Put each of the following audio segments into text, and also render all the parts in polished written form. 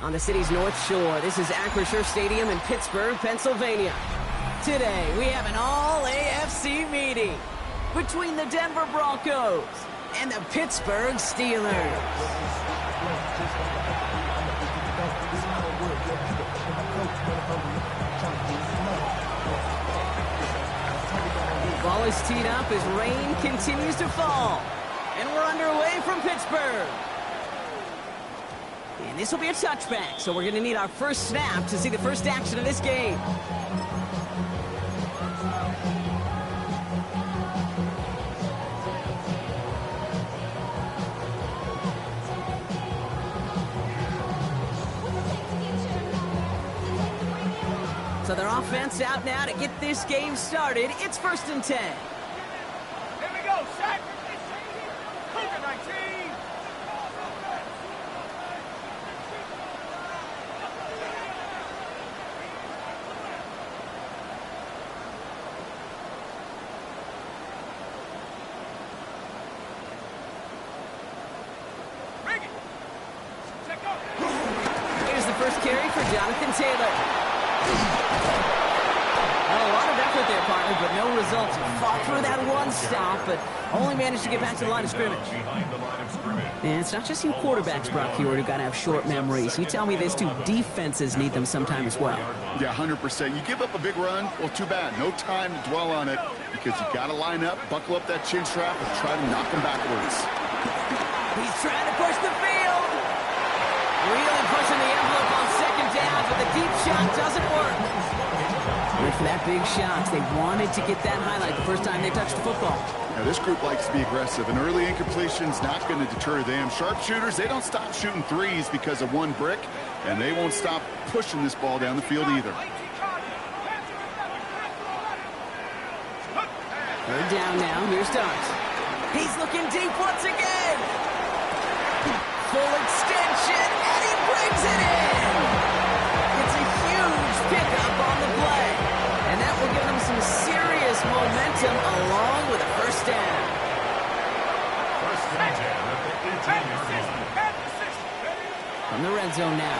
on the city's North Shore. This is Acrisure Stadium in Pittsburgh, Pennsylvania. Today, we have an all-AFC meeting between the Denver Broncos and the Pittsburgh Steelers. Ball is teed up as rain continues to fall. And we're underway from Pittsburgh. And this will be a touchback, so we're going to need our first snap to see the first action of this game. So their offense out now to get this game started. It's 1st and 10. Here we go, set. Cougar 19. Bring it. Check up. Here's the first carry for Jonathan Taylor. Well, a lot of effort there, partner, but no results. Fought through that one stop, but only managed to get back to the line of scrimmage. And it's not just you quarterbacks, Brock, here who got to have short memories. You tell me this too, defenses need them sometime as well. Yeah, 100%. You give up a big run, well, too bad. No time to dwell on it because you got to line up, buckle up that chin strap, and try to knock them backwards. He's trying to push the field. Really pushing the envelope on 2nd down, but the deep shot doesn't work. Wait for that big shot. They wanted to get that highlight the first time they touched the football. Now, this group likes to be aggressive, and early incompletion's not going to deter them. Sharpshooters, they don't stop shooting threes because of one brick, and they won't stop pushing this ball down the field either. 3rd down now. Here's Dart. He's looking deep once again. Full extension, and he brings it in. It's a huge pickup on the play, and that will give them some serious momentum along with a 1st down. From the red zone now.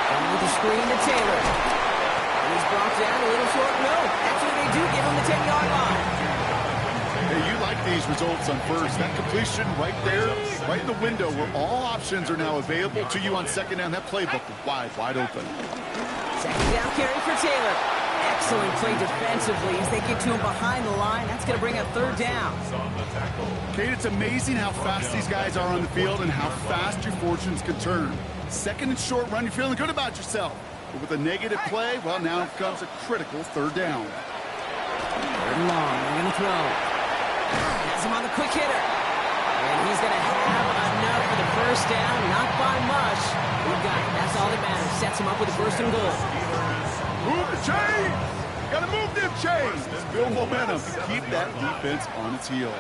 Going with the screen to Taylor. And he's brought down a little short. No, actually they do give him the 10-yard line. Hey, you like these results on first. That completion right there, right in the window where all options are now available to you on 2nd down. That playbook wide open. 2nd down carry for Taylor. Excellent play defensively as they get to him behind the line. That's going to bring up 3rd down. Kate, it's amazing how fast these guys are on the field and how fast your fortunes can turn. 2nd and short run, you're feeling good about yourself. But with a negative play, well, now comes a critical 3rd down. 3rd and long, they're going to throw. Has him on the quick hitter. And he's going to have enough for the 1st down. Not by much. We've got it. That's all that matters. Sets him up with a 1st and goal. Move the chains! Got to move them chains! Build momentum. Keep that defense on its heels.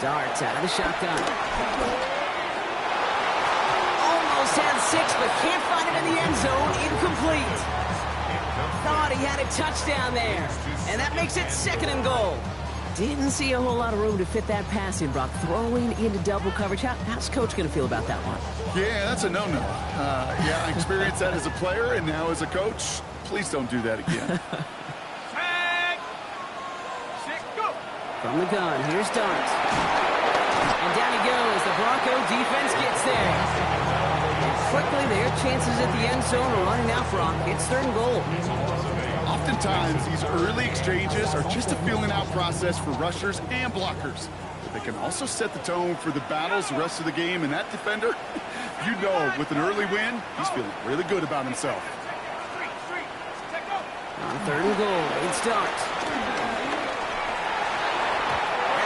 Darts out of the shotgun. Almost had 6, but can't find him in the end zone. Incomplete. Thought he had a touchdown there. And that makes it 2nd and goal. Didn't see a whole lot of room to fit that pass in, Brock. Throwing into double coverage. How's Coach going to feel about that one? Yeah, that's a no-no. Yeah, I experienced that as a player and now as a coach. Please don't do that again. From the gun, here's Dart. And down he goes. The Bronco defense gets there. And quickly, their chances at the end zone are running out, Brock. It's 3rd and goal. Oftentimes, these early exchanges are just a feeling-out process for rushers and blockers. But they can also set the tone for the battles the rest of the game. And that defender, you know, with an early win, he's feeling really good about himself. On 3rd and goal, it's Dart.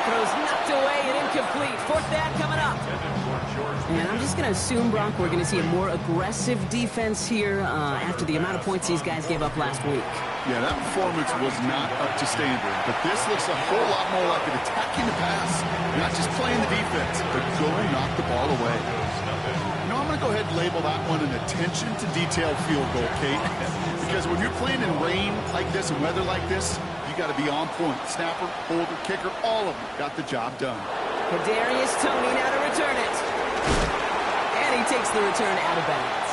Throws knocked away and incomplete. 4th down coming up. And I'm just going to assume, Brock, we're going to see a more aggressive defense here after the amount of points these guys gave up last week. Yeah, that performance was not up to standard, but this looks a whole lot more like an attacking the pass, not just playing the defense, but go knock the ball away. You know, I'm going to go ahead and label that one an attention to detail field goal, Kate, because when you're playing in rain like this and weather like this, you got to be on point. Snapper, holder, kicker, all of them got the job done. Kadarius Toney now to return it. And he takes the return out of bounds.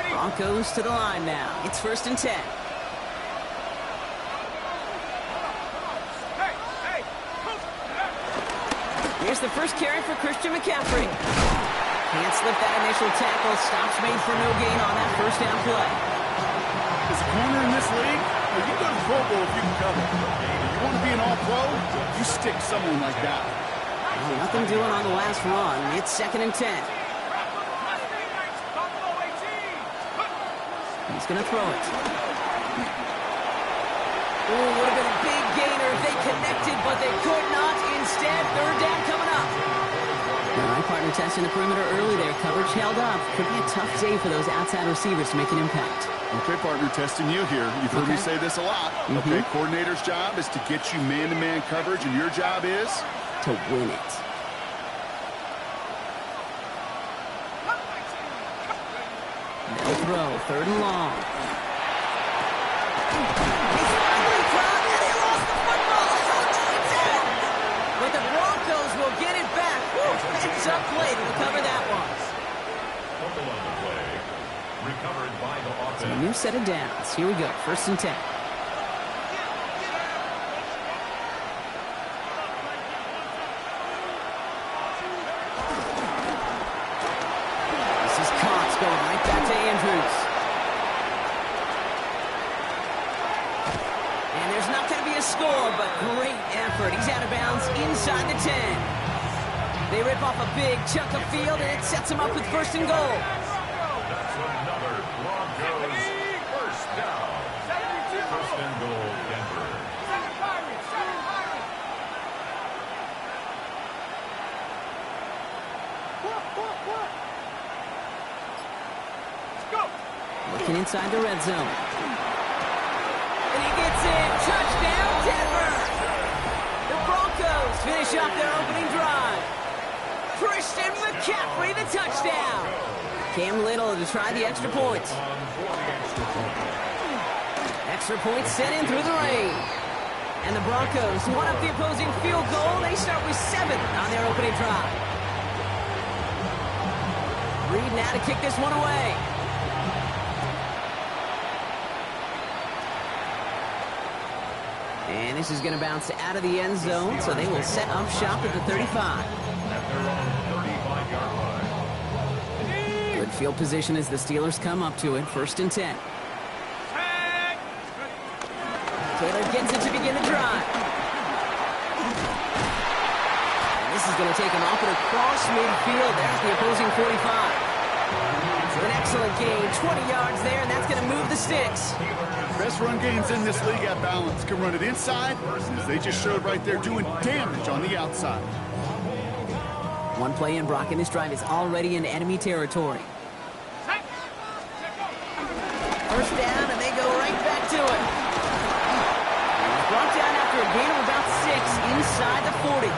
Broncos to the line now. It's 1st and 10. Here's the first carry for Christian McCaffrey. Can't slip that initial tackle. Stops made for no gain on that first down play. As a corner in this league, well, you go to the Pro Bowl if you can cover. You want to be an all-pro, you stick someone like that. Well, nothing doing on the last run. It's 2nd and 10. He's going to throw it. Oh, would have been a big gainer if they connected, but they could not. Instead, 3rd down coming up. All right, partner testing the perimeter early there. Coverage held up. Could be a tough day for those outside receivers to make an impact. Okay, partner, testing you here. You've heard me say this a lot. Okay, coordinator's job is to get you man-to-man coverage, and your job is? To win it. Now throw, 3rd and long. He's finally caught, and he lost the football. But the Broncos will get it back. Heads up play to recover that one. So a new set of downs. Here we go, 1st and 10. This is Cox going right back to Andrews. And there's not going to be a score, but great effort. He's out of bounds inside the 10. They rip off a big chunk of field, and it sets him up with 1st and goal. That's another Broncos first down. 1st and goal, Denver. Looking inside the red zone. And he gets in. Touchdown, Denver! The Broncos finish off their opening drive. Christian McCaffrey, the touchdown. Cam Little to try the extra point. Extra point sent in through the rain. And the Broncos one up the opposing field goal. They start with 7 on their opening drive. Reed now to kick this one away. And this is going to bounce out of the end zone, so they will set up shop at the 35. Good field position as the Steelers come up to it. 1st and 10. Taylor gets it to begin the drive. And this is going to take him off and across midfield. There's the opposing 45. An excellent gain. 20 yards there, and that's going to move the sticks. Best run games in this league at balance. Can run it inside, as they just showed right there, doing damage on the outside. One play in, Brock, and this drive is already in enemy territory. 1st down, and they go right back to it. Brought down after a gain of about 6 inside the 40.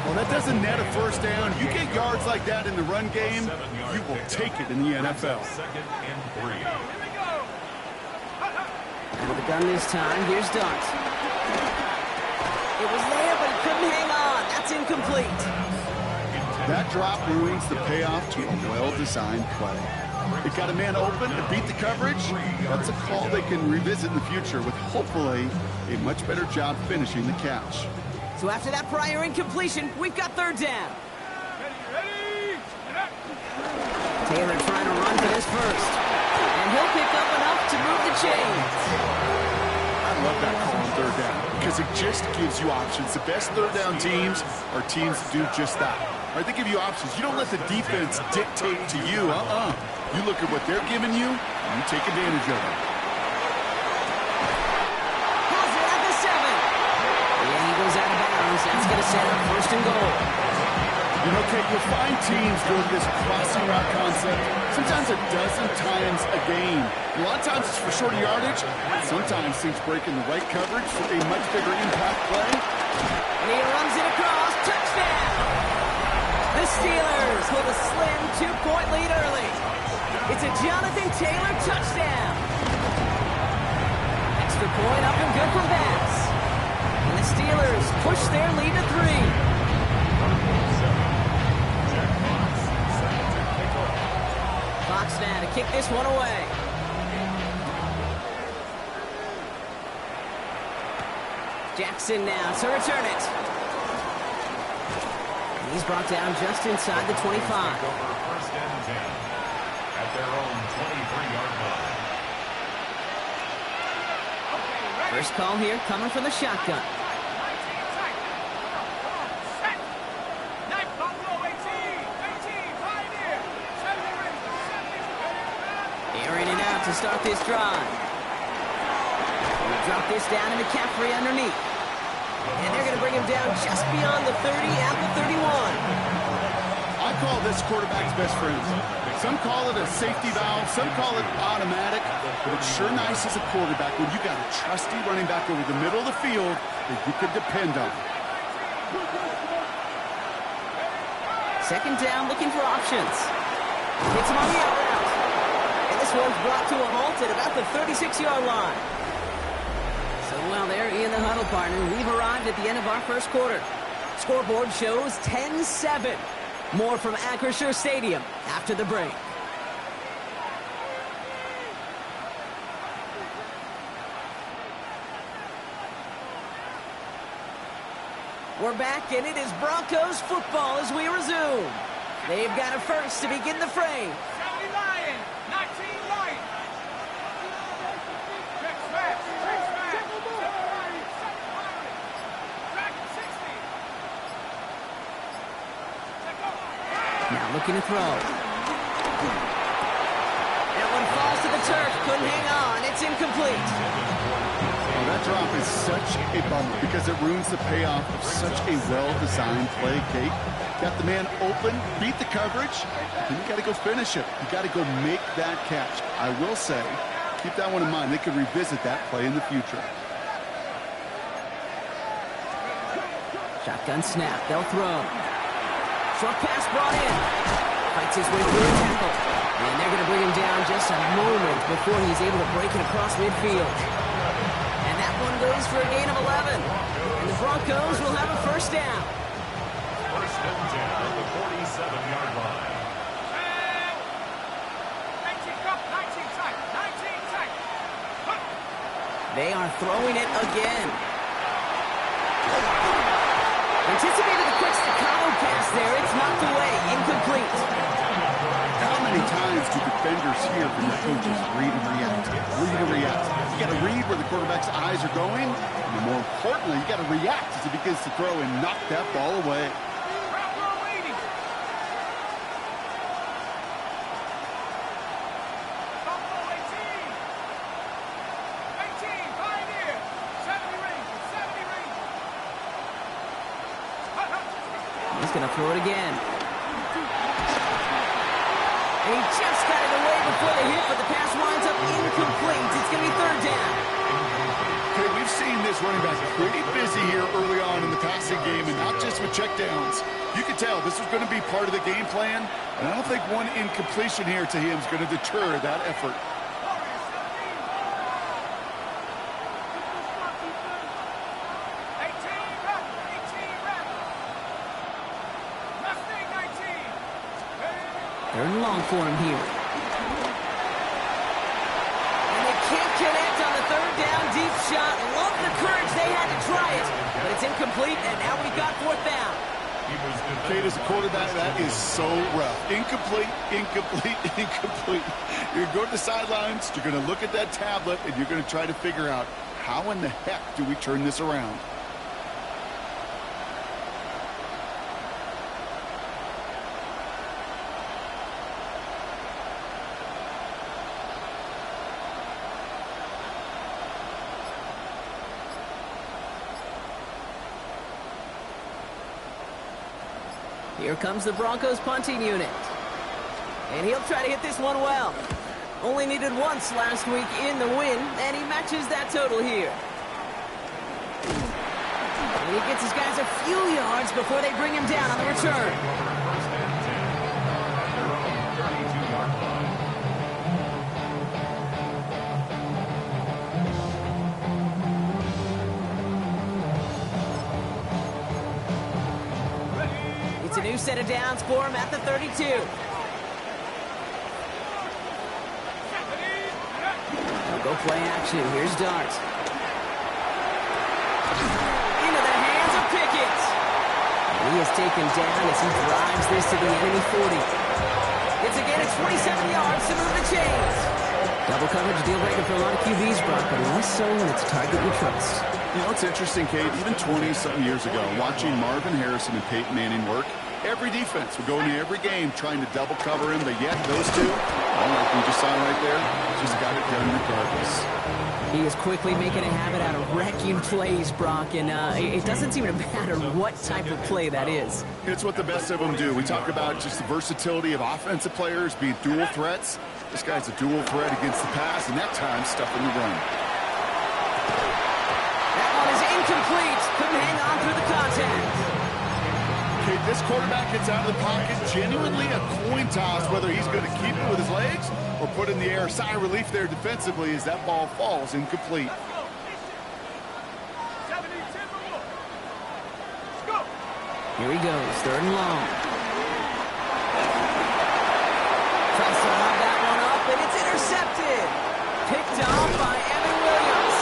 Well, that doesn't net a 1st down. You get yards like that in the run game, you will take it in the NFL. 2nd and 3. Out of the gun this time. Here's Dart. It was there, but he couldn't hang on. That's incomplete. That drop ruins the payoff to a well-designed play. It got a man open to beat the coverage. That's a call they can revisit in the future with hopefully a much better job finishing the catch. So after that prior incompletion, we've got 3rd down. Taylor trying to run for this first. And he'll pick up enough to move the chains. I love that call on 3rd down because it just gives you options. The best 3rd down teams are teams that do just that. Right, they give you options. You don't let the defense dictate to you. You look at what they're giving you, and you take advantage of it. Pulls it at the 7. And he goes out of bounds. That's going to set up 1st and goal. You know, Kate, you'll find teams doing this crossing route concept sometimes a dozen times a game. A lot of times it's for shorter yardage. Sometimes teams break in the right coverage for a much bigger impact play. And he runs it across. Touchdown! The Steelers hold a slim 2-point lead early. It's a Jonathan Taylor touchdown. Extra point up and good from Bass. And the Steelers push their lead to 3. Fox now to kick this one away. Jackson now to return it. He's brought down just inside the 25. First and 10 at their own 23-yard line. First call here coming from the shotgun. Airing it out to start this drive. We'll drop this down to McCaffrey underneath. And they're going to bring him down just beyond the 30 at the 31. I call this quarterback's best friend. Some call it a safety valve, some call it automatic, but it's sure nice as a quarterback when you got a trusty running back over the middle of the field that you could depend on. Second down, looking for options. Hits him on the out route. And this one's brought to a halt at about the 36-yard line. So, well, there in the huddle, partner. We've arrived at the end of our first quarter. Scoreboard shows 10-7. More from Acrisure Stadium after the break. We're back, and it is Broncos football as we resume. They've got a first to begin the frame. 70 Lion, 19 Lion. Trick smash, trick smash. 7 Lion, 7 Lion. Dragon 60. Check up. Now looking to throw. That one falls to the turf. Couldn't hang on. It's incomplete. Well, that drop is such a bummer because it ruins the payoff of such a well-designed play, Kate. Got the man open, beat the coverage, then you got to go finish it. You got to go make that catch. I will say, keep that one in mind. They could revisit that play in the future. Shotgun snap. They'll throw. Short pass brought in. Fights his way through a tackle. And they're going to bring him down just a moment before he's able to break it across midfield. And that one goes for a gain of 11. And the Broncos will have a first down. First and 10 at the 47-yard line. 19 cup, 19 tight, 19 tight. They are throwing it again. Anticipated the quick staccato pass there. It's knocked away. Incomplete. How many times do defenders hear from their coaches, read and react, read and react? You got to read where the quarterback's eyes are going, and more importantly, you got to react as he begins to throw and knock that ball away. Route roll leading. Buffalo 18. 18, Pioneer. 70 Rangers, 70 Rangers. He's going to throw it again. And he just got it away before the hit, but the pass winds up incomplete. It's going to be third down. Okay, we've seen this running back pretty busy here early on in the passing game, and not just with checkdowns. You can tell this was going to be part of the game plan, and I don't think one incompletion here to him is going to deter that effort. Third and long for him here. And they can't connect on the third down deep shot. Love the courage they had to try it, but it's incomplete, and now we've got fourth down. Kate, as a quarterback, that is so rough. Incomplete, incomplete, incomplete. You're going to go to the sidelines, you're going to look at that tablet, and you're going to try to figure out how in the heck do we turn this around. Here comes the Broncos punting unit. And he'll try to hit this one well. Only needed once last week in the win, and he matches that total here. And he gets his guys a few yards before they bring him down on the return. First and 10 at their own 32-yard line. It's a new set of downs for him at the 32. Go play action. Here's Dart. Into the hands of Pickett. And he is taken down as he drives this to the enemy 40. It's again at 27 yards to move the chains. Double coverage deal breaker for a lot of QBs, Brock, but less so when it's a target you trust. You know, it's interesting, Kate, even 20-something years ago, watching Marvin Harrison and Peyton Manning work, every defense would go into every game trying to double cover him, but yet those two, like we just saw right there, just got it done regardless. He is quickly making a habit out of wrecking plays, Brock, and it doesn't seem to matter what type of play that is. It's what the best of them do. We talk about just the versatility of offensive players being dual threats. This guy's a dual threat against the pass, and that time stuffing the run. That one is incomplete. Couldn't hang on through the contact. Okay, this quarterback gets out of the pocket, genuinely a coin toss, whether he's going to keep it with his legs or put in the air. Sigh of relief there defensively as that ball falls incomplete. Here he goes, third and long. Tries to lob that one up, and it's intercepted. Picked off by Evan Williams.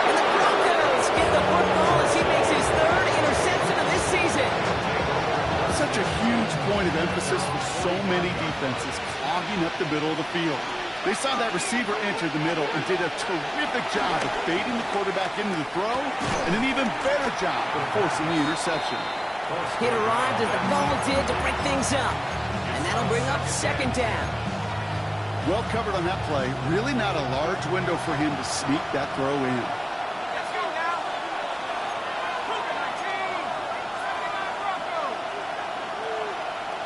And the Broncos get the football as he makes his third interception of this season. Such a huge point of emphasis for so many defenses, clogging up the middle of the field. They saw that receiver enter the middle and did a terrific job of baiting the quarterback into the throw, and an even better job of forcing the interception. It arrived as the ball did to break things up, and that'll bring up second down. Well covered on that play. Really not a large window for him to sneak that throw in. Let's go now. Cougar 19. 79 Broncos.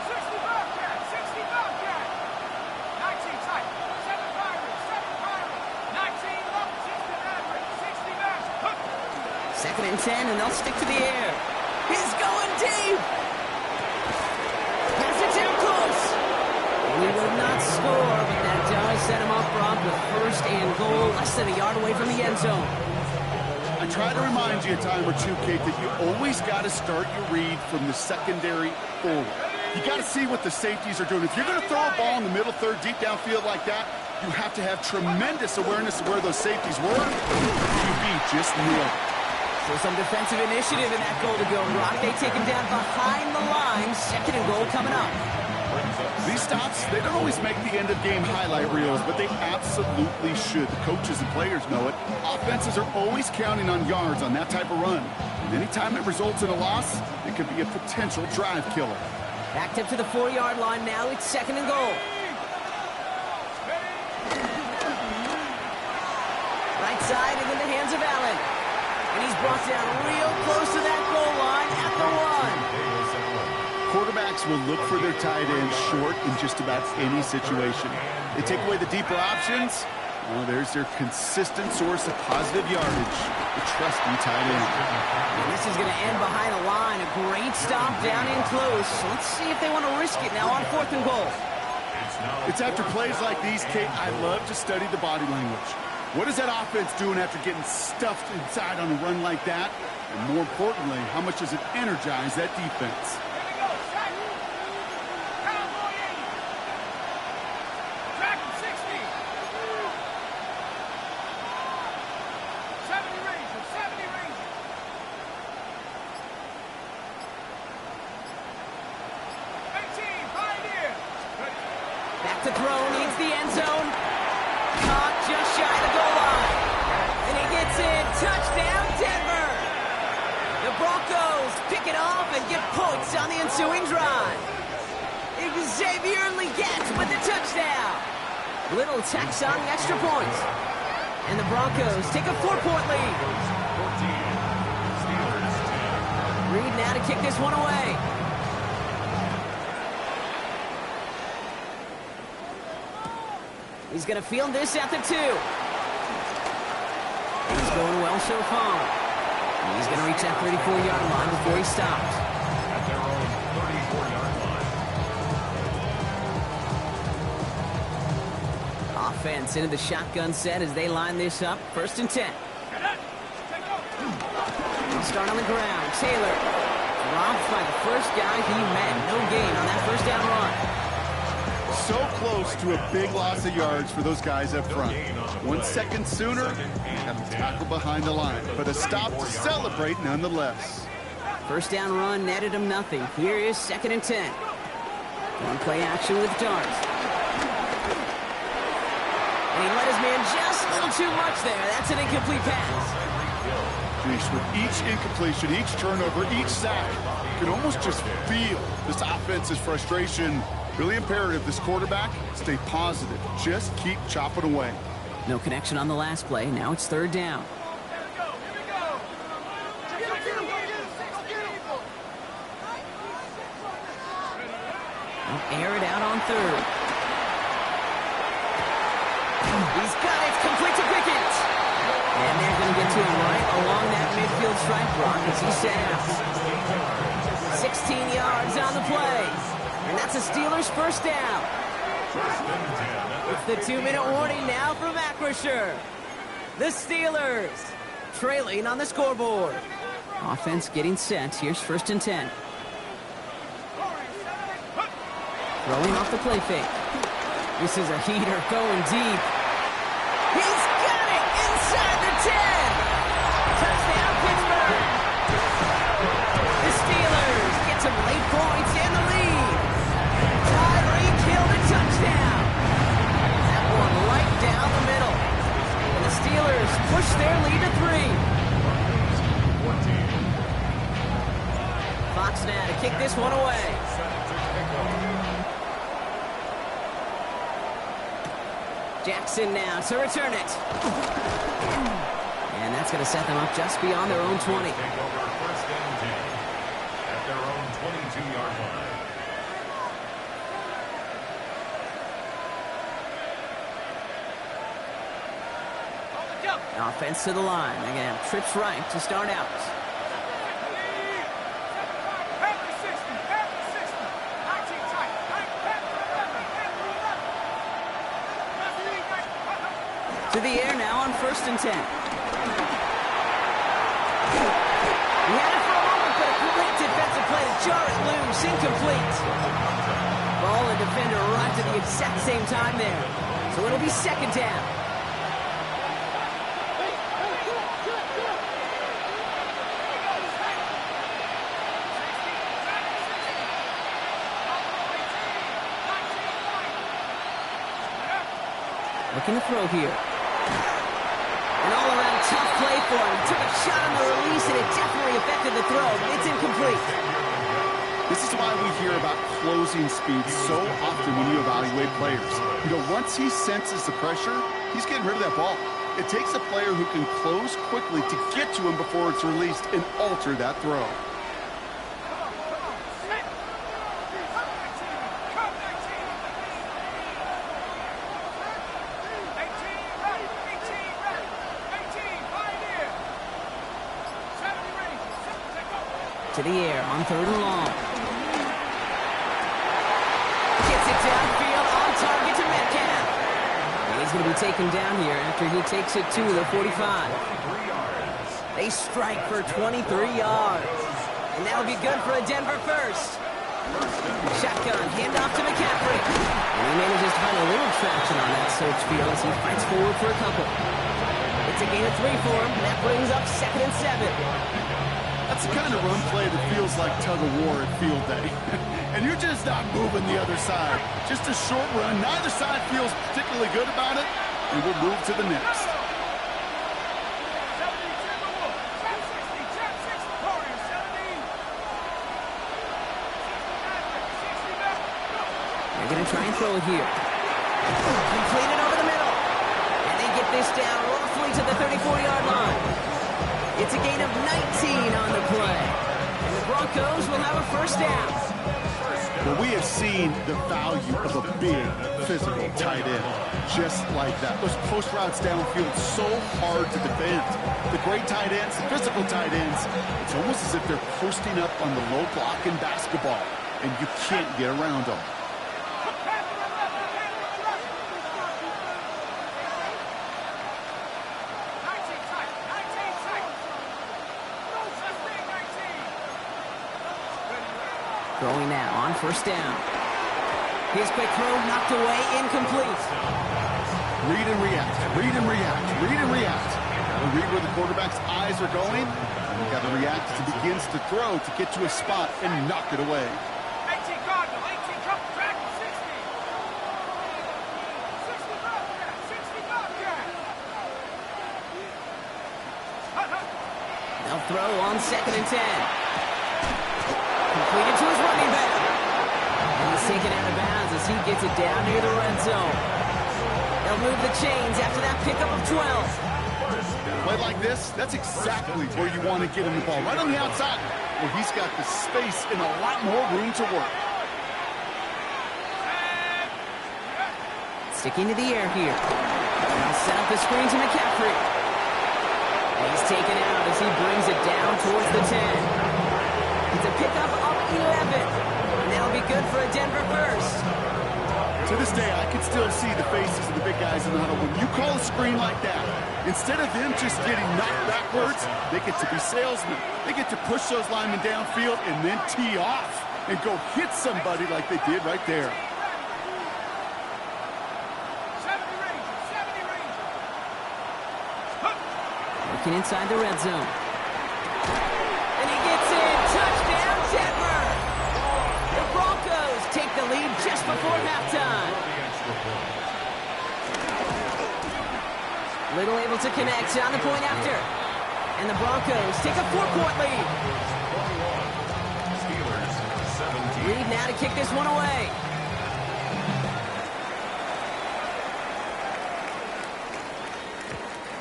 60 Bobcats. 60 Bobcats. 19 Titans. 7 Pirates. 7 Pirates. 19 Leopards. 60 Mavericks. 60 Mavericks. Second and 10, and they'll stick to the air. He's going deep. Pass it down close. He will not score, but that does set him up, Brock, with first and goal, less than a yard away from the end zone. I try to remind you a time or two, Kate, that you always got to start your read from the secondary forward. You got to see what the safeties are doing. If you're going to throw a ball in the middle third, deep downfield like that, you have to have tremendous awareness of where those safeties were. QB just nailed it. So some defensive initiative in that goal to go, Brock. They take him down behind the line. Second and goal coming up. These stops, they don't always make the end-of-game highlight reels, but they absolutely should. The coaches and players know it. Offenses are always counting on yards on that type of run. And anytime it results in a loss, it could be a potential drive killer. Backed up to the 4-yard line now. It's second and goal. Right side and in the hands of Allen. And he's brought down real close to that goal line at the 1. Quarterbacks will look for their tight end short in just about any situation. They take away the deeper options. Well, there's their consistent source of positive yardage, the trusty tight end. And this is going to end behind the line. A great stop down in close. Let's see if they want to risk it now on fourth and goal. It's after plays like these, Kate, I love to study the body language. What is that offense doing after getting stuffed inside on a run like that? And more importantly, how much does it energize that defense? Back to throw, needs the end zone. Caught just shy of the goal line. And he gets in. Touchdown, Denver. The Broncos pick it off and get points on the ensuing drive. Xavier Legette with the touchdown. Little tax on the extra point. And the Broncos take a 4-point lead. Reed now to kick this one away. He's going to field this at the 2. He's going well so far. He's going to reach that 34-yard line before he stops. At their own 34-yard line. Offense into the shotgun set as they line this up. 1st and 10. He'll start on the ground. Taylor dropped by the first guy he met. No gain on that 1st down run. So close to a big loss of yards for those guys up front. 1 second sooner, have a tackle behind the line, but a stop to celebrate nonetheless. 1st down run netted him nothing. Here is 2nd and 10. One play action with Dart. And he let his man just a little too much there. That's an incomplete pass. Jeez, with each incompletion, each turnover, each sack, you can almost just feel this offense's frustration. Really imperative this quarterback stay positive. Just keep chopping away. No connection on the last play. Now it's 3rd down. They'll air it out on 3rd. He's got it. Complete to Pickens. And they're going to get to him right along that midfield strike block as he says. 16 yards on the play. And that's a Steelers 1st down. It's the 2-minute warning now from Acrisure. The Steelers trailing on the scoreboard. Offense getting set. Here's 1st and 10. Throwing off the play fake. This is a heater going deep. He's got it inside the 10. Touchdown, Pittsburgh. The Steelers get some late points in the lead. Tyreek killed a touchdown. That one right down the middle. And the Steelers push their lead to 3. Fox now to kick this one away. Jackson now to return it. And that's going to set them up just beyond their own 20. Take over 1st and 10 at their own 22-yard line. Offense to the line. Again, trips right to start out. To the air now on 1st and 10. He had it for a moment, but a great defensive play to jar it loose. Incomplete. Ball and defender arrived at the exact same time there. So it'll be 2nd down. Looking to throw here. An all-around tough play for him. He took a shot on the release, and it definitely affected the throw. It's incomplete. This is why we hear about closing speed so often when you evaluate players. You know, once he senses the pressure, he's getting rid of that ball. It takes a player who can close quickly to get to him before it's released and alter that throw. To the air on 3rd and long. Gets it downfield on target to Metcalf. And he's going to be taken down here after he takes it to the 45. They strike for 23 yards. And that'll be good for a Denver 1st. Shotgun, handoff to McCaffrey. And he manages to find a little traction on that search field as he fights forward for a couple. It's a gain of 3 for him. And that brings up 2nd and 7. That's the kind of run play that feels like tug-of-war at field day. And you're just not moving the other side. Just a short run. Neither side feels particularly good about it. And we'll move to the next. They're going to try and throw it here. Completed over the middle. And they get this down roughly to the 34-yard line. It's a gain of 19 on the play. And the Broncos will have a 1st down. Well, we have seen the value of a big physical tight end. Just like that. Those post routes downfield so hard to defend. The great tight ends, the physical tight ends, it's almost as if they're posting up on the low block in basketball, and you can't get around them. Throwing now on first down. His quick throw knocked away, incomplete. Read and react, read and react, read and react. Gotta read where the quarterback's eyes are going, and you gotta react as he begins to throw to get to a spot and knock it away. 18 Cardinal, 18 jump track, 60. 60 Bobcat, 60 Bobcat. They'll throw on 2nd and 10. Completed to his running back. And he's taken out of bounds as he gets it down near the red zone. They'll move the chains after that pickup of 12. Play like this, that's exactly where you want to get him the ball, right on the outside, where he's got the space and a lot more room to work. Sticking to the air here. Now set up the screen to McCaffrey. He's taken out as he brings it down towards the 10. It's a pickup of 11. And that'll be good for a Denver first. To this day, I can still see the faces of the big guys in the huddle. When you call a screen like that, instead of them just getting knocked backwards, they get to be salesmen. They get to push those linemen downfield and then tee off and go hit somebody like they did right there. 70 Rangers, 70 Rangers. Working inside the red zone. And he gets in. Touchdown, Denver. The Broncos take the lead just before halftime. Little able to connect on the point after. And the Broncos take a 4-point lead. Reed now to kick this one away.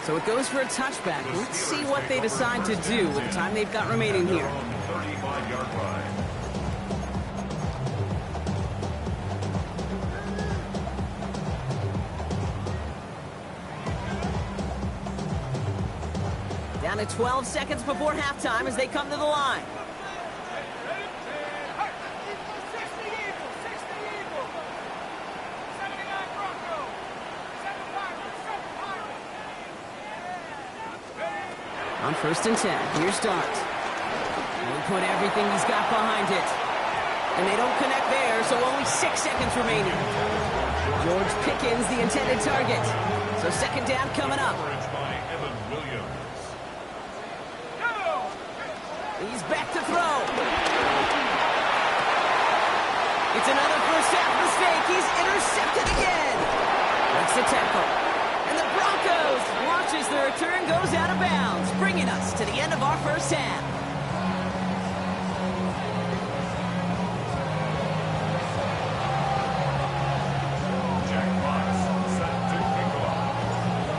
So it goes for a touchback. Let's see what they decide to do with the time they've got remaining here. 35-yard line. Down to 12 seconds before halftime as they come to the line. 60 Eagles, 60 Eagles. 79 Broncos. 7 Pirates, 7 Pirates. On 1st and 10, here's Dart. He'll put everything he's got behind it. And they don't connect there, so only 6 seconds remaining. George Pickens, the intended target. So 2nd down coming up. He's back to throw. It's another first half mistake. He's intercepted again. Makes the tackle. And the Broncos watch as the return goes out of bounds, bringing us to the end of our first half.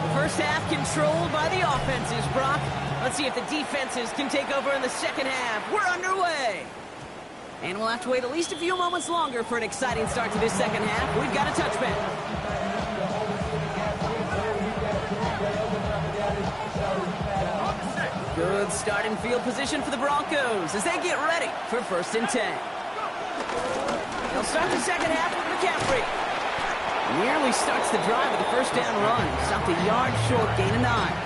The first half controlled by the offenses, Brock. Let's see if the defenses can take over in the second half. We're underway. And we'll have to wait at least a few moments longer for an exciting start to this second half. We've got a touchback. Good starting field position for the Broncos as they get ready for 1st and 10. They'll start the second half with McCaffrey. Nearly starts the drive with a first down run. Stopped a yard short, gain of 9.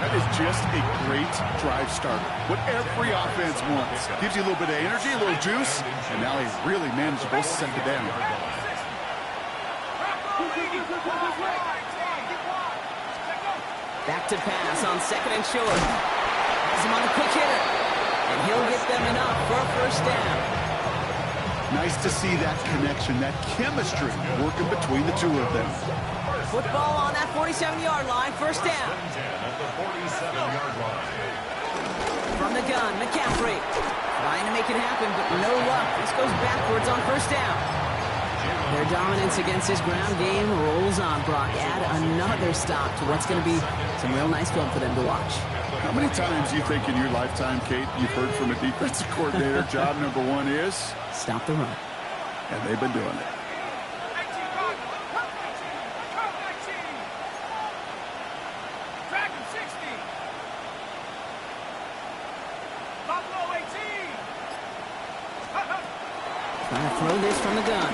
That is just a great drive starter. What every offense wants. Gives you a little bit of energy, a little juice, and now he's really manageable second down. Back to pass on 2nd and short. Has him on a quick hitter. And he'll get them enough for a first down. Nice to see that connection, that chemistry working between the two of them. Football on that 47-yard line, first down. From the gun, McCaffrey. Trying to make it happen, but no luck. This goes backwards on first down. Their dominance against this ground game rolls on, Brock. Add another stop to what's going to be some real nice film for them to watch. How many times do you think in your lifetime, Kate, you've heard from a defensive coordinator, job number one is? Stop the run. And they've been doing it. 19-5, cut 19. Drag him 60. Buffalo 18. Trying to throw this from the gun.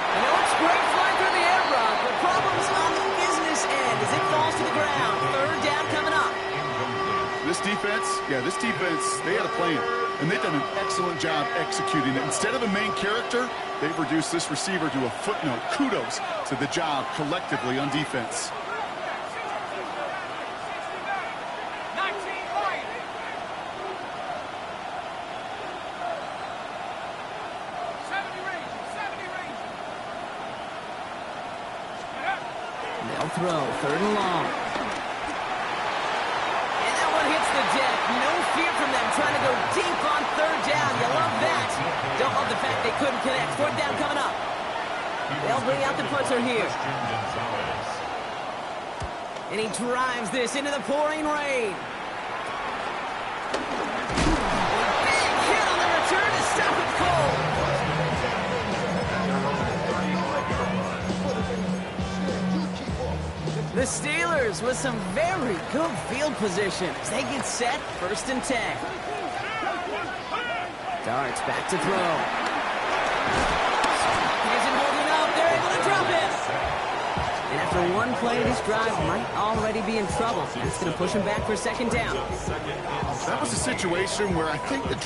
I know it's great flying through the air, Brock, but problems on the business end as it falls to the ground. Third down coming up. This defense, they had a plan, and they've done an excellent job executing it. Instead of a main character, they've reduced this receiver to a footnote. Kudos to the job collectively on defense. 19-5. They'll throw. Third and long. And that one hits the deck. No fear from them trying to go deep on third down. You love that. Don't love the fact they couldn't connect. Fourth down coming up. They'll bring out the punter here. And he drives this into the pouring rain. Big hit on the return to stop it cold. The Steelers with some very good field position as they get set, 1st and 10. Darts back to throw. He isn't holding up. They're able to drop it. And after one play, this drive might already be in trouble. That's going to push him back for 2nd down. That was a situation where I think the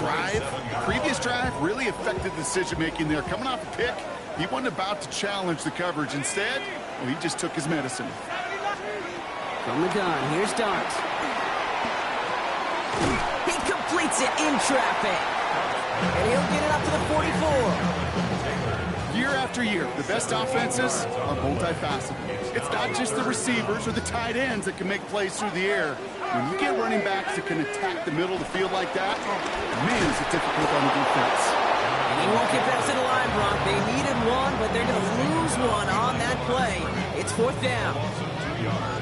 previous drive, really affected the decision-making there. Coming off a pick, he wasn't about to challenge the coverage. Instead, well, he just took his medicine. From the gun, here's Darts. He completes it in traffic. And he'll get it up to the 44. Year after year, the best offenses are multifaceted. It's not just the receivers or the tight ends that can make plays through the air. When you get running backs that can attack the middle of the field like that, man, is it difficult on the defense. And he won't get past the line, Brock. They needed one, but they're going to lose one on that play. It's 4th down.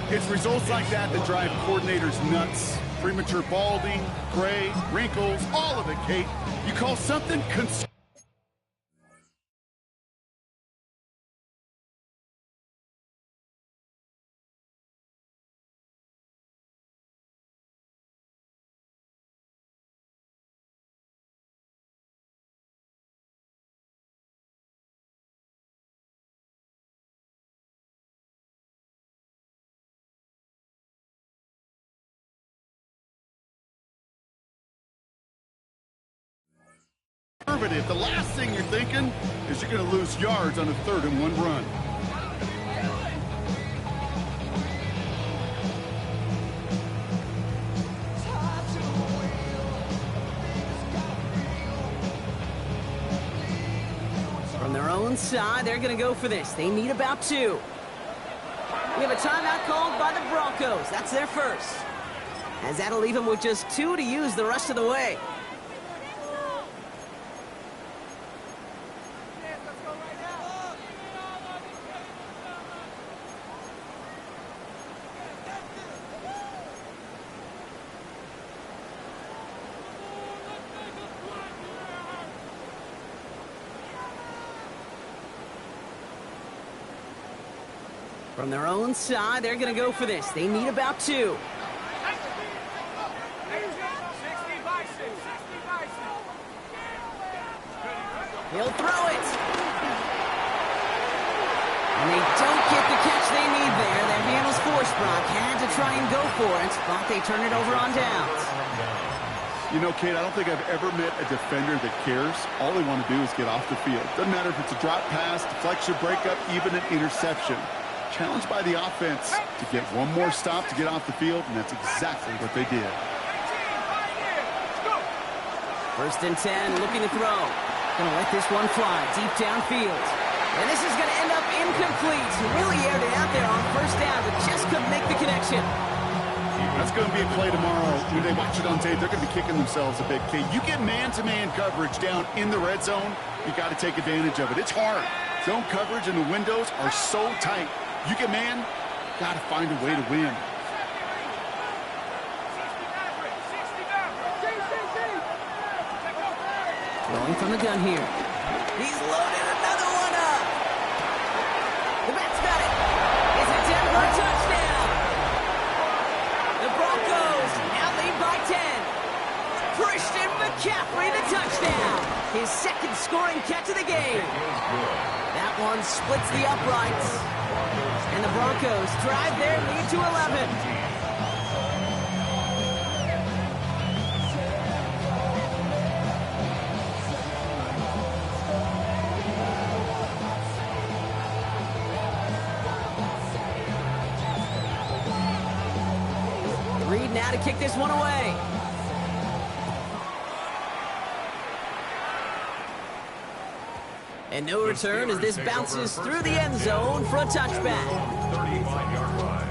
It's results like that that drive coordinators nuts. Premature balding, gray, wrinkles, all of it, Kate. You call something conservative. The last thing you're thinking is you're going to lose yards on a 3rd and 1 run. From their own side, they're going to go for this. They need about 2. We have a timeout called by the Broncos. That's their first. As that'll leave them with just 2 to use the rest of the way. From their own side, they're going to go for this. They need about 2. 60 by 6. He'll throw it. And they don't get the catch they need there. That handle's forced, Brock. Had to try and go for it, but they turn it over on downs. You know, Kate, I don't think I've ever met a defender that cares. All they want to do is get off the field. Doesn't matter if it's a drop pass, deflection, breakup, even an interception. Challenged by the offense to get one more stop to get off the field, and that's exactly what they did. 1st and 10, looking to throw. Gonna let this one fly deep downfield. And this is gonna end up incomplete. Really aired it out there on 1st down, but just couldn't make the connection. That's is going to be a play tomorrow. When they watch it on tape, they're going to be kicking themselves a bit. Okay, you get man-to-man coverage down in the red zone, you got to take advantage of it. It's hard. Zone coverage and the windows are so tight. You get man, got to find a way to win. Throwing from the gun here. He's loaded another one up. The Mets got it. It's a Denver touchdown. The Broncos now lead by 10. Christian McCaffrey, the touchdown. His second scoring catch of the game. That one splits the uprights. And the Broncos drive their lead to 11. Reed now to kick this one away. And no return as this bounces through the end zone for a touchback. 35-yard line.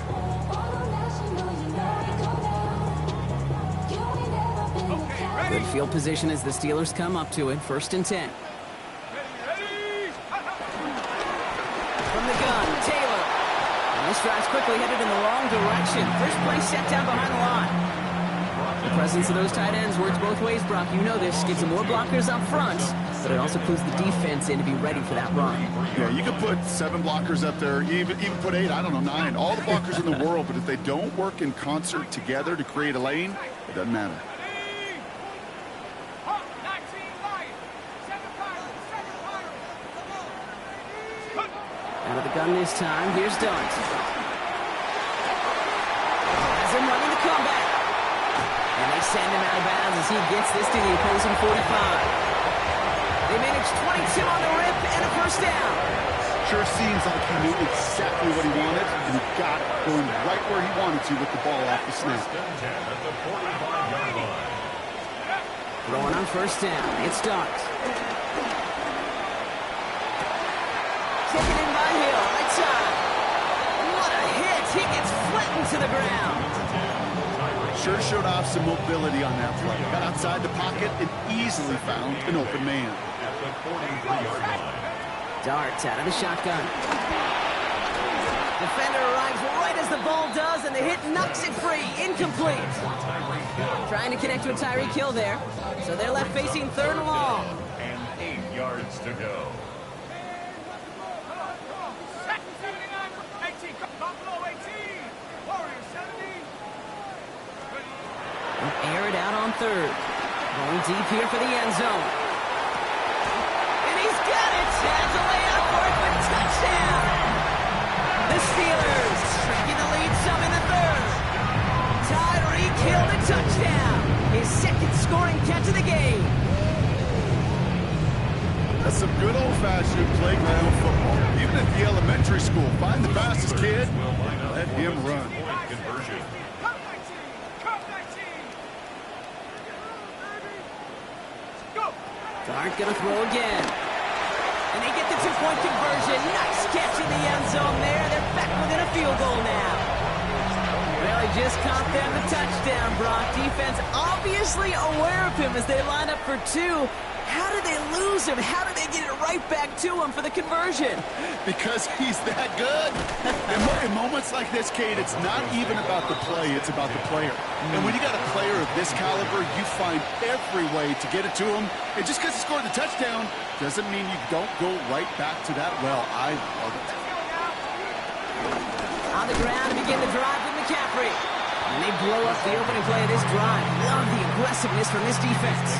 Good field position as the Steelers come up to it. 1st and 10. From the gun, Taylor. And this drive's quickly headed in the wrong direction. First play set down behind the line. The presence of those tight ends works both ways, Brock. You know this. Gives them more blockers up front, but it also clues the defense in to be ready for that run. Yeah, you could put 7 blockers up there, even put 8, I don't know, 9. All the blockers in the world, but if they don't work in concert together to create a lane, it doesn't matter. Out of the gun this time. Here's Dart. Has him running the comeback. And they send him out of bounds as he gets this to the opposing 45. They manage 22 on the rip and a first down. Sure seems like he knew exactly what he wanted, and he got it going right where he wanted to with the ball off the snap. At the 45-yard line. Throwing on first down. It's Dart. Taken in by Hill, right side. What a hit! He gets flattened to the ground. Sure showed off some mobility on that play. Got outside the pocket and easily found an open man. At the 43-yard line. Dart out of the shotgun. Defender arrives right as the ball does, and the hit knocks it free. Incomplete. Trying to connect to a Tyreek Hill there. So they're left facing 3rd and long. And 8 yards to go. Air it out on 3rd. Going deep here for the end zone. And he's got it. Has a layout for it, but touchdown. The Steelers shrinking the lead some in the 3rd. Tyreek Hill the touchdown. His second scoring catch of the game. That's some good old-fashioned playground football. Even at the elementary school, find the fastest kid, let him run. Conversion. Dart gonna throw again. And they get the 2-point conversion. Nice catch in the end zone there. They're back within a field goal now. Well, he just caught them the touchdown, Brock. Defense obviously aware of him as they line up for 2. How did they lose him? How did they get it right back to him for the conversion? Because he's that good. In moments like this, Kate, it's not even about the play, it's about the player. And when you got a player of this caliber, you find every way to get it to him. And just because he scored the touchdown doesn't mean you don't go right back to that well. I love it. On the ground to begin the drive with McCaffrey. And they blow up the opening play of this drive. Love the aggressiveness from this defense.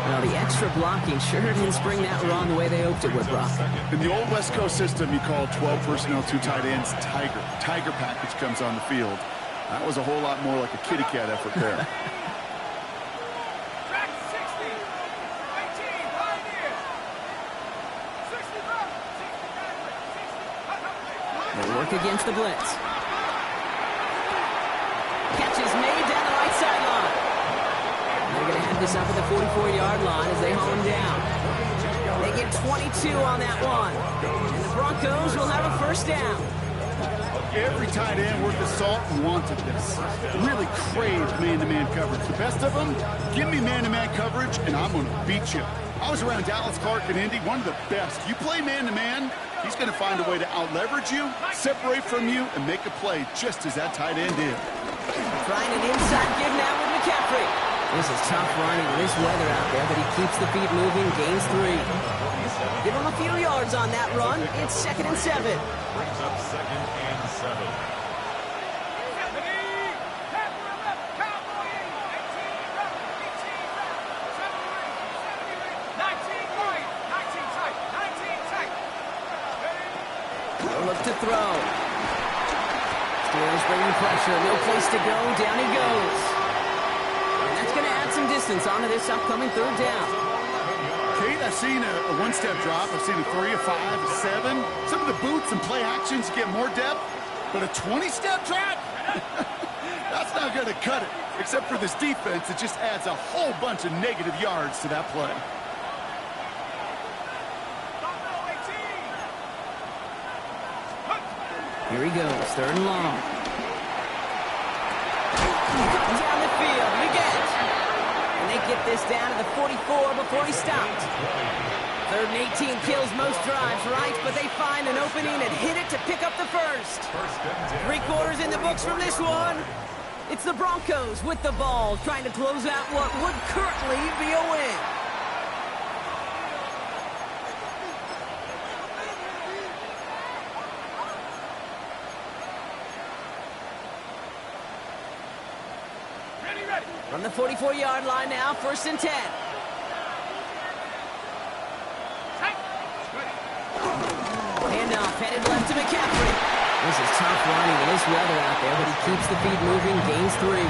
Well, the extra blocking sure didn't spring that run the way they hoped it would, Brock. In the old West Coast system, you call 12 personnel, 2 tight ends, Tiger. Tiger package comes on the field. That was a whole lot more like a kitty cat effort there. They work against the blitz. Catch is made down the right sideline. They're going to head this up at the 44-yard line as they haul him down. They get 22 on that one. And the Broncos will have a first down. Every tight end worth his salt wanted this. Really craved man-to-man coverage. The best of them, give me man-to-man coverage, and I'm going to beat you. I was around Dallas Clark and Indy, one of the best. You play man-to-man, he's going to find a way to out-leverage you, separate from you, and make a play just as that tight end did. Trying an inside give now with McCaffrey. This is tough running with this weather out there, but he keeps the feet moving, gains 3. Give him a few yards on that run. It's 2nd and 7. Brings up 2nd and 7. Look to throw. Steelers bringing pressure. No place to go. Down he goes. And that's going to add some distance onto this upcoming 3rd down. Kate, I've seen a one-step drop. I've seen a 3, a 5, a 7. Some of the boots and play actions get more depth, but a 20-step drop? That's not going to cut it. Except for this defense, it just adds a whole bunch of negative yards to that play. Here he goes, 3rd and long. Down the field, Leggett. And they get this down to the 44 before he stopped. 3rd and 18 kills most drives, right? But they find an opening and hit it to pick up the 1st. 3 quarters in the books from this one. It's the Broncos with the ball, trying to close out what would currently be a win. From the 44-yard line now, 1st and 10. Handoff headed left to McCaffrey. This is tough running in this weather out there, but he keeps the feet moving, gains 3.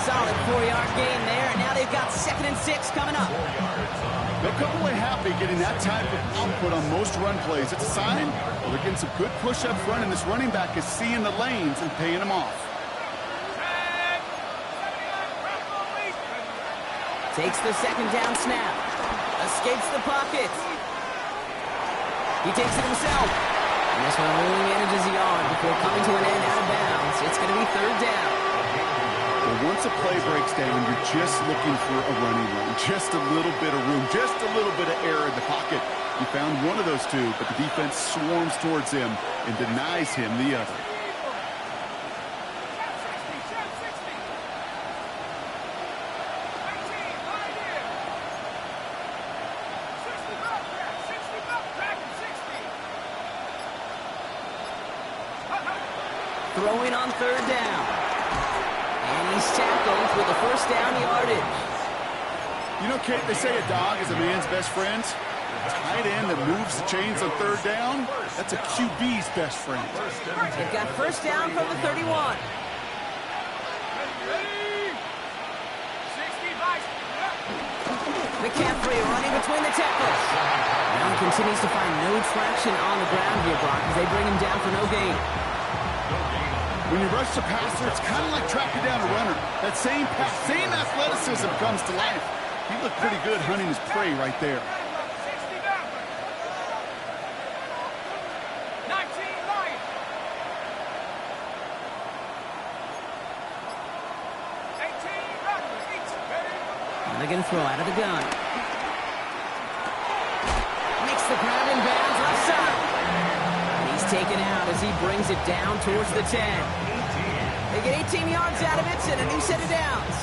Solid 4-yard gain there, and now they've got 2nd and 6 coming up. They'll come away happy getting that type of output on most run plays. It's a sign they're getting some good push up front, and this running back is seeing the lanes and paying them off. Takes the 2nd down snap. Escapes the pocket. He takes it himself. And this one only manages a yard before coming to an end out of bounds. It's going to be 3rd down. Well, once a play breaks down, you're just looking for a running run. Just a little bit of room. Just a little bit of air in the pocket. He found one of those 2, but the defense swarms towards him and denies him the other. Throwing on 3rd down. And he's tackled with the 1st down yardage. You know, Kate, they say a dog is a man's best friend. A tight end that moves the chains on 3rd down, that's a QB's best friend. They've got 1st down from the 31. McCaffrey running between the tackles. Now he continues to find no traction on the ground here, Brock, as they bring him down for no gain. When you rush the passer, it's kind of like tracking down a runner. That same athleticism comes to life. He looked pretty good hunting his prey right there. And they're going to throw out of the gun. Makes the grab in bounds left side. And he's taken out as he brings it down towards the 10. They get 18 yards out of it and a new set of downs.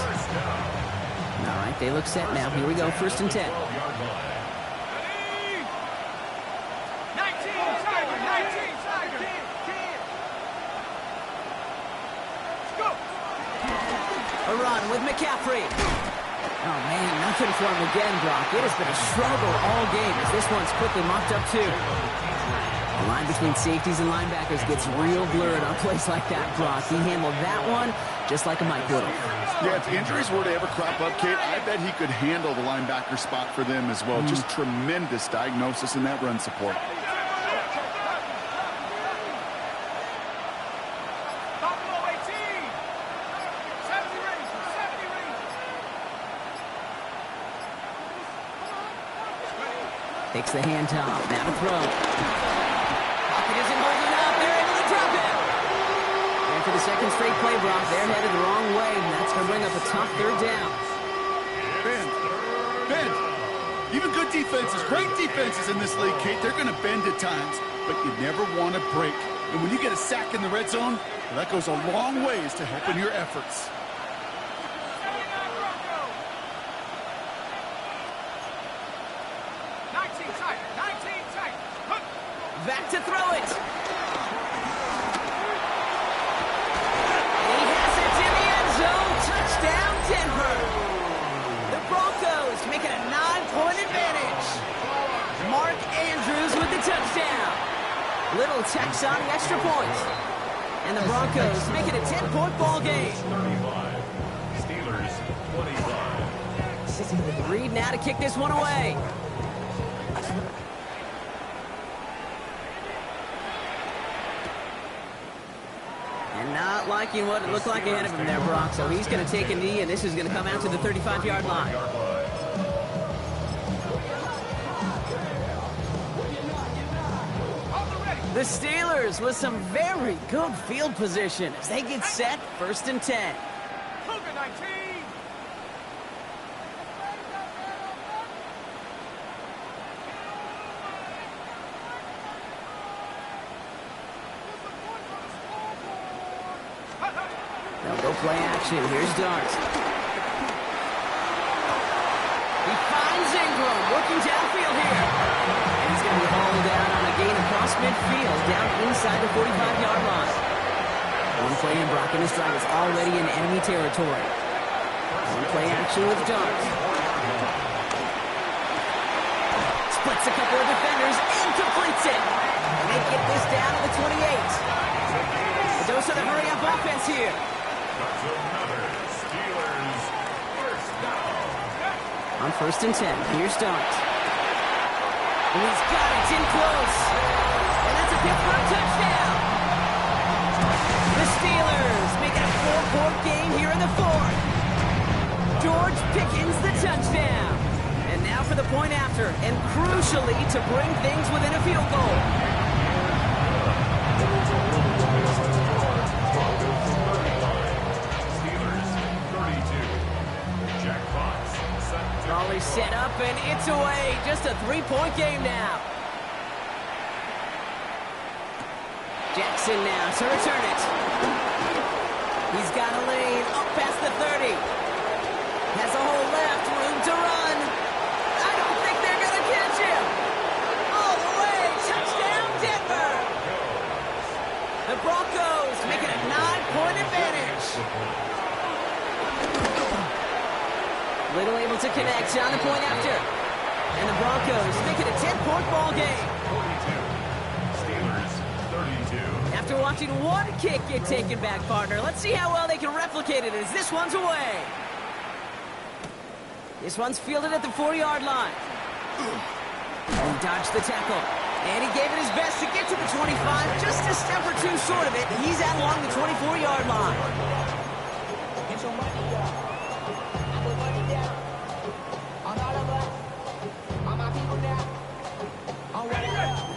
All right, they look set now. Here we go, 1st and 10. A run with McCaffrey. Oh, man, nothing for him again, Brock. It has been a struggle all game as this one's quickly mopped up, too. The line between safeties and linebackers gets real blurred on plays like that, Brock. He handled that one just like a Mike would have. Yeah, if injuries were to ever crop up, Kate, I bet he could handle the linebacker spot for them as well. Just tremendous diagnosis in that run support. Takes the hand top. Now to throw. Pocket isn't holding up. They're able to drop it. second straight play, Brock. They're headed the wrong way, and that's going to bring up a tough third down. Bend. Even good defenses, great defenses in this league, Kate, they're going to bend at times, but you never want to break. And when you get a sack in the red zone, well, that goes a long ways to helping your efforts. Back to throw it. He has it in the end zone. Touchdown, Denver. The Broncos make it a 9-point advantage. Mark Andrews with the touchdown. Little tax on the extra point. And the Broncos make it a 10-point ball game. 35. Steelers 25. Reed now to kick this one away. And not liking what it looked like ahead of him there, Brock. So he's going to take a knee, and this is going to come out to the 35-yard line. The Steelers with some very good field position as they get set, 1st and 10. Cougar 19. They'll go play action. Here's Dart. He finds Ingram working downfield here. And he's going to be hauled down on a gain across midfield, down inside the 45-yard line. One play in Brock, and his drive is already in enemy territory. One play action with Dart. Splits a couple of defenders and completes it. And they get this down to the 28. A dose of the hurry-up offense here. Steelers first down. On 1st and 10, here's Dart. And he's got it in close. And that's a Pittsburgh touchdown. The Steelers make it a 4-point game here in the 4th. George Pickens the touchdown. And now for the point after, and crucially to bring things within a field goal. Raleigh set up, and it's away. Just a 3-point game now. Jackson now to return it. He's got a lane up past the 30. Has a hole left, room to run. I don't think they're going to catch him. All the way, touchdown Denver. The Broncos make it a 9-point advantage. Little able to connect on the point after. And the Broncos make it a 10-point ball game. 42. Steelers 32. After watching one kick get taken back, partner, let's see how well they can replicate it as this one's away. This one's fielded at the 4-yard line. And dodged the tackle. And he gave it his best to get to the 25. Just a step or two short of it. He's out along the 24-yard line.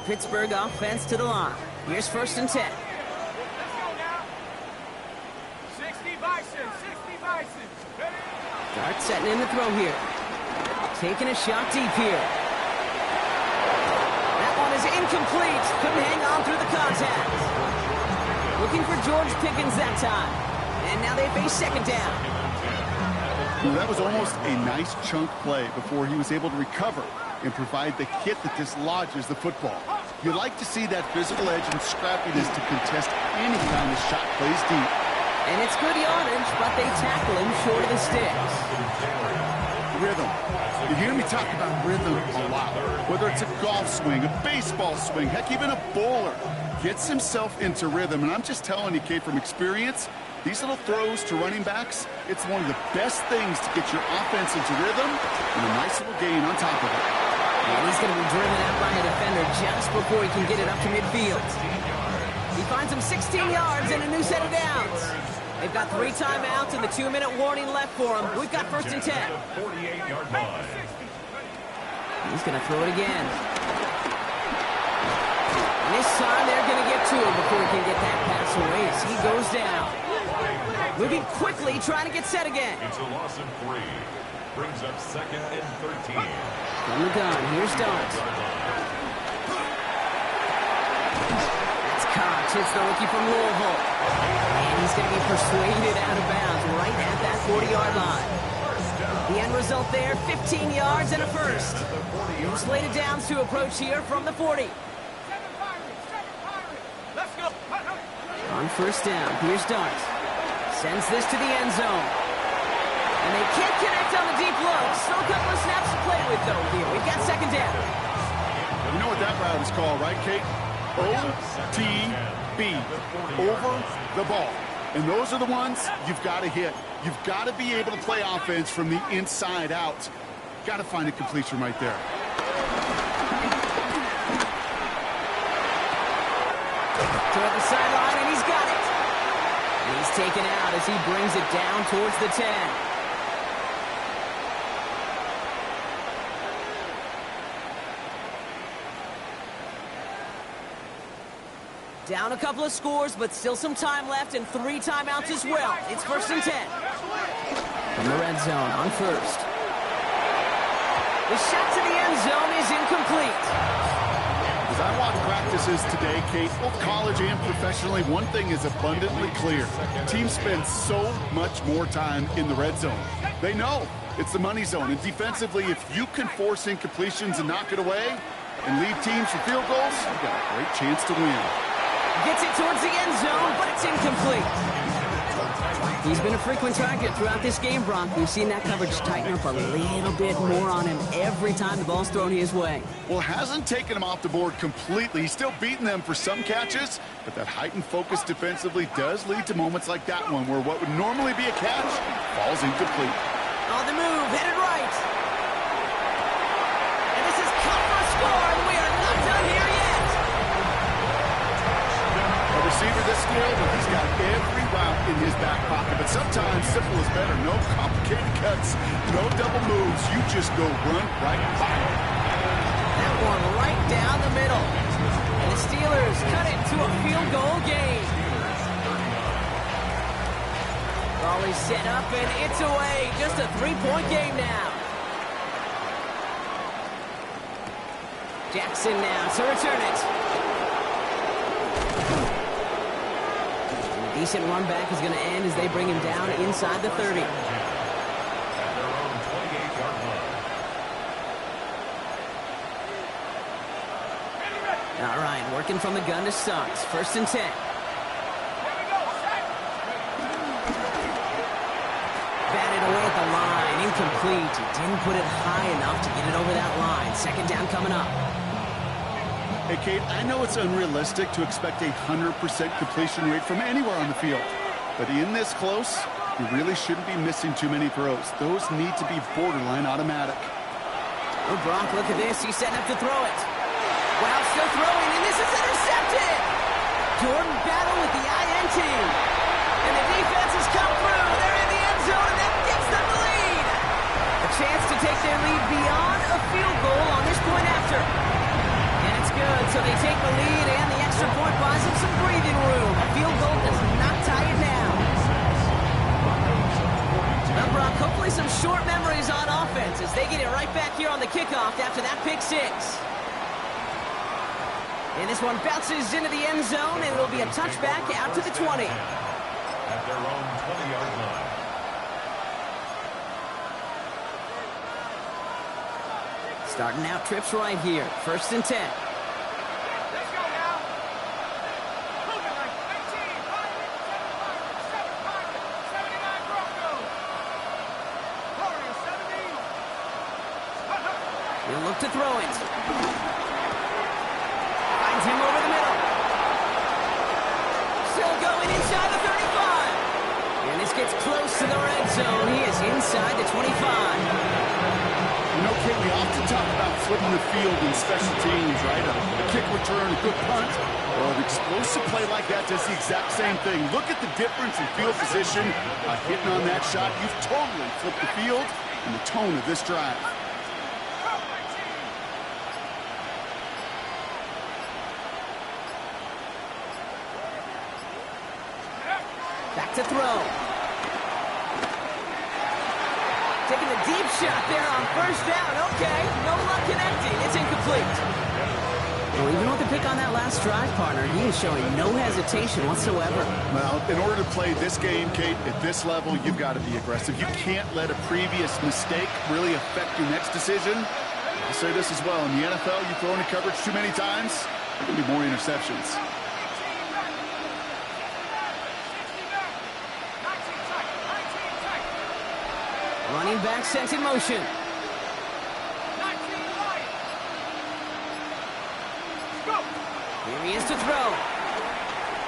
Pittsburgh offense to the line. Here's 1st and 10. Let's go now. 60 Bison, 60 Bison. Ready? Dart setting in the throw here. Taking a shot deep here. That one is incomplete. Couldn't hang on through the contact. Looking for George Pickens that time. And now they face 2nd down. Well, that was almost a nice chunk play before he was able to recover and provide the hit that dislodges the football. You like to see that physical edge and scrappiness to contest any kind of shot plays deep. And it's good yardage, but they tackle him short of the sticks. Rhythm. You hear me talk about rhythm a lot. Whether it's a golf swing, a baseball swing, heck, even a bowler gets himself into rhythm. And I'm just telling you, Kate, from experience, these little throws to running backs, it's one of the best things to get your offense into rhythm and a nice little gain on top of it. And he's going to be driven out by a defender just before he can get it up to midfield. He finds him 16 yards and a new set of downs. They've got 3 timeouts and the 2-minute warning left for him. We've got 1st and 10. 48-yard line. He's going to throw it again. And this time they're going to get to him before he can get that pass breaks away as he goes down. Moving quickly, trying to get set again. It's a loss of 3. Brings up 2nd and 13. From the gun, here's Dart. That's Cox, hits the rookie from Louisville. And he's going to be persuaded out of bounds right at that 40-yard line. The end result there, 15 yards and a first. New slated downs to approach here from the 40. Let's go. On first down, here's Dart. Sends this to the end zone. And they can't connect on the deep low. Still a couple of snaps to play with, though, here. We've got second down. You know what that route is called, right, Kate? OTB, over the ball. And those are the ones you've got to hit. You've got to be able to play offense from the inside out. Got to find a completion right there. Toward the sideline, and he's got it. And he's taken out as he brings it down towards the 10. Down a couple of scores, but still some time left and 3 timeouts as well. It's 1st and 10. From the red zone on first. The shot to the end zone is incomplete. As I watch practices today, Kate, both college and professionally, one thing is abundantly clear. Teams spend so much more time in the red zone. They know it's the money zone. And defensively, if you can force incompletions and knock it away and lead teams for field goals, you've got a great chance to win. Gets it towards the end zone, but it's incomplete. He's been a frequent target throughout this game, Brock. We've seen that coverage tighten up a little bit more on him every time the ball's thrown his way. Well, hasn't taken him off the board completely. He's still beating them for some catches, but that heightened focus defensively does lead to moments like that one where what would normally be a catch falls incomplete. On the move, headed right. And this is cut for a score, and we are not done here yet. A receiver this skilled, but he's got every route in his back pocket. But sometimes simple is better. No complicated cuts, no double moves. You just go run right by it. That one right down the middle. And the Steelers cut it to a field goal game. Ball is set up, and it's away. Just a 3-point game now. Jackson now to return it. And a decent run back is going to end as they bring him down inside the 30. At their own 28-yard line. All right, working from the gun to start. 1st and 10. Batted away at the line, incomplete. He didn't put it high enough to get it over that line. 2nd down coming up. Hey, Kate, I know it's unrealistic to expect a 100% completion rate from anywhere on the field. But in this close, you really shouldn't be missing too many throws. Those need to be borderline automatic. Oh, Brock, look at this. He's setting up to throw it. Wow, still throwing, and this is intercepted. Jordan Battle with the INT. And the defense has come through. They're in the end zone, and that gives them the lead. A chance to take their lead beyond a field goal on this point after. And it's good, so they take the lead, and the extra point buys them some breathing room. A field goal does not tie it down. Well, Brock, hopefully some short memories on offense as they get it right back here on the kickoff after that pick 6. And this one bounces into the end zone, and it'll be a touchback out to the 20. At their own 20-yard line. Starting out trips right here. 1st and 10. Let's go now. Moving like 18, 79 Broncos. Warriors 70. He'll look to throw it. Finds him over the middle. Still going inside the 35. And this gets close to the red zone. He is inside the 25. You know, Kate, we often talk about flipping the field in special teams, right? A kick return, a good punt. Well, an explosive play like that does the exact same thing. Look at the difference in field position. Hitting on that shot, you've totally flipped the field and the tone of this drive. Back to throw. Taking the deep shot there on first down. Okay, no luck connecting. It's incomplete. Well, even with the pick on that last drive, partner, he is showing no hesitation whatsoever. Well, in order to play this game, Kate, at this level, you've got to be aggressive. You can't let a previous mistake really affect your next decision. I'll say this as well. In the NFL, you throw into coverage too many times, there will be more interceptions. Running back sent in motion. Here he is to throw.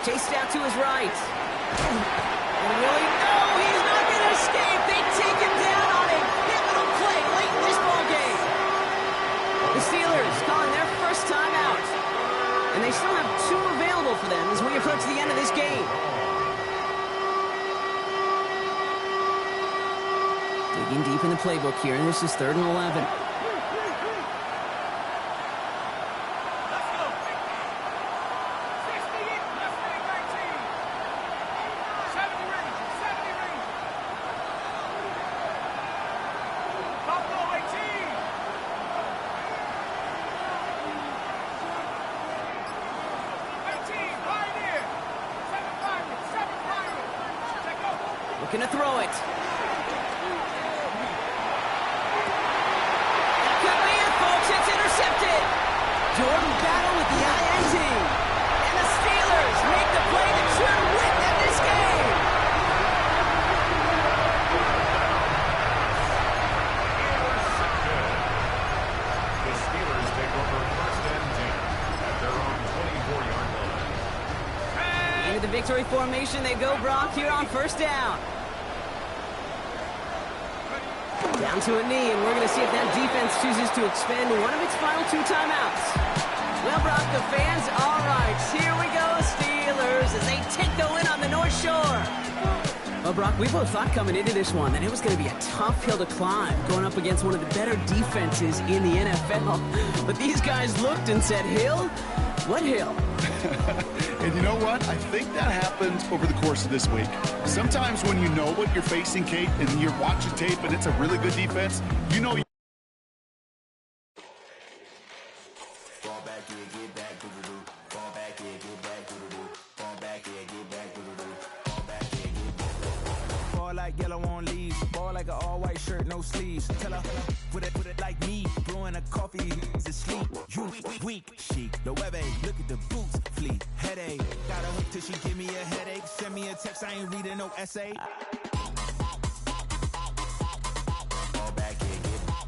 Chased out to his right. And really, no, he's not going to escape. They take him down on a pivotal play late in this ball game. The Steelers calling their first time out. And they still have 2 available for them as we approach the end of this game. Digging deep in the playbook here, and this is 3rd and 11. Looking to throw it. That could be it, folks. It's intercepted. Jordan Battle with the INT. And the Steelers make the play that should win them this game. The Steelers take over 1st and 10 at their own 24-yard line. Into the victory formation they go, Brock, here on 1st down. Down to a knee, and we're going to see if that defense chooses to expend one of its final 2 timeouts. Well, Brock, the fans, all right, here we go, Steelers, as they take the win on the North Shore. Well, Brock, we both thought coming into this one that it was going to be a tough hill to climb, going up against one of the better defenses in the NFL. But these guys looked and said, hill? What hill? And you know what? I think that happened over the course of this week. Sometimes when you know what you're facing, Kate, and you're watching tape and it's a really good defense, you know. Fall back, yeah, get back, doo-doo-doo. Fall back, yeah, get back, doo-doo-doo. Fall back, yeah, get back, doo-doo-doo. Fall back, yeah, get back. Fall like yellow on leaves. Ball like an all-white shirt, no sleeves. Tell her, put it like me. Blowing a coffee, to sleep. You weak, chic. The web look at the boots, fleet. Headache. Got a hook till she give me a headache. Send me a text, I ain't reading no essay. Fall back, yeah, get back.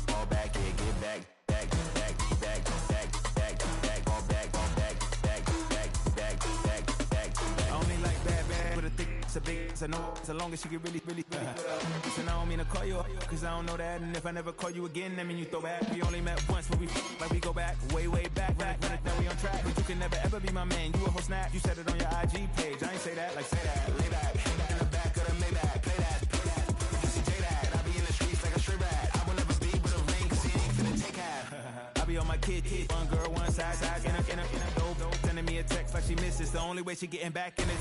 Fall back, yeah, get back. Back, back, back, back, back, back. Fall back, back, back, back, back, back, back. I only like bad, but a thick, it's a big, it's a no, as long as she can really. Listen, I don't mean to call you up, cause I don't know that. And if I never call you again, that mean you throw back. We only met once, but we like we go back, way back. Run it down, we on track. But you can never ever be my man. You a whole snap, you said it on your IG page. I ain't say that, like say that. Lay back, in the back of the Maybach. Play that. You see J that, I be in the streets like a stray rat. I will never be with a ring, cause he ain't finna take half. I be on my kid, one girl, one side, in a dope. Sending me a text like she misses. The only way she getting back in it.